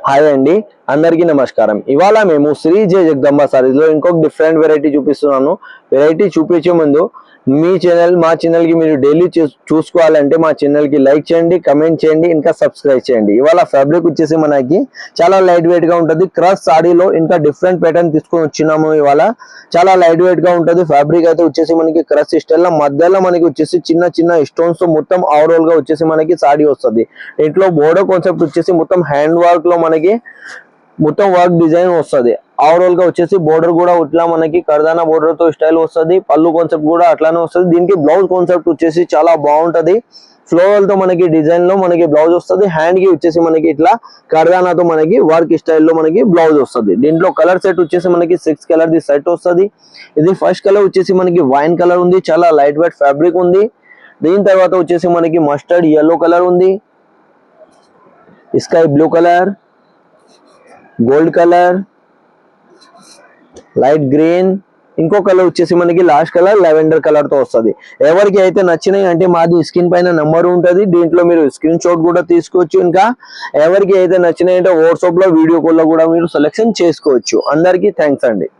Hi అండి, అందరికీ నమస్కారం. ఇవాళ మేము శ్రీ జయ జగదంబ సారీస్ లో ఇంకొక డిఫరెంట్ వెరైటీ చూపిస్తున్నాను. వెరైటీ చూపించే ముందు మీ ఛానల్ మా ఛానల్ కి మీరు డైలీ చూసుకోవాలంటే మా ఛానల్ కి లైక్ చేయండి, కమెంట్ చేయండి, ఇంకా సబ్స్క్రైబ్ చేయండి. ఇవాళ ఫ్యాబ్రిక్ వచ్చేసి మనకి చాలా లైట్ వెయిట్ గా ఉంటుంది. క్రష్ సారీలో ఇంకా డిఫరెంట్ ప్యాటర్న్ తీసుకొని వచ్చినాము. ఇవాళ చాలా లైట్ వెయిట్ గా ఉంటుంది. ఫ్యాబ్రిక్ అయితే వచ్చేసి మనకి క్రష్ స్టైల్ లో మధ్యలో మనకి వచ్చేసి చిన్న చిన్న స్టోన్స్ తో మొత్తం ఓవరాల్ గా వచ్చేసి మనకి సారీ వస్తుంది. ఇంట్లో బోర్డర్ కాన్సెప్ట్ వచ్చేసి మొత్తం హ్యాండ్ వర్క్ లో మనకి మొత్తం వర్క్ డిజైన్ వస్తుంది. ఓవరాల్ గా వచ్చేసి బోర్డర్ కూడా ఇట్లా మనకి కర్దానా బోర్డర్ తో స్టైల్ వస్తుంది. పళ్ళు కాన్సెప్ట్ కూడా అట్లానే వస్తుంది. దీనికి బ్లౌజ్ కాన్సెప్ట్ వచ్చేసి చాలా బాగుంటది. ఫ్లోరల్ తో మనకి డిజైన్ లో మనకి బ్లౌజ్ వస్తుంది. హ్యాండ్ కి వచ్చేసి మనకి ఇట్లా కర్దానాతో మనకి వర్క్ స్టైల్లో మనకి బ్లౌజ్ వస్తుంది. దీంట్లో కలర్ సెట్ వచ్చేసి మనకి 6 కలర్ ది సెట్ వస్తుంది. ఇది ఫస్ట్ కలర్ వచ్చేసి మనకి వైన్ కలర్ ఉంది, చాలా లైట్ వెయిట్ ఫ్యాబ్రిక్ ఉంది. దీని తర్వాత వచ్చేసి మనకి మస్టర్డ్ yellow కలర్ ఉంది, sky blue colour, gold colour, light green, ఇంకో కలర్ వచ్చేసి మనకి లాస్ట్ కలర్ లెవెండర్ కలర్ తో వస్తుంది. ఎవరికి అయితే నచ్చినాయి అంటే మాది స్క్రీన్ పైన నెంబర్ ఉంటుంది, దీంట్లో మీరు స్క్రీన్ షాట్ కూడా తీసుకోవచ్చు. ఇంకా ఎవరికి అయితే నచ్చినాయి అంటే వాట్సాప్ లో వీడియో కాల్ లో కూడా మీరు సెలెక్షన్ చేసుకోవచ్చు. అందరికీ థ్యాంక్స్ అండి.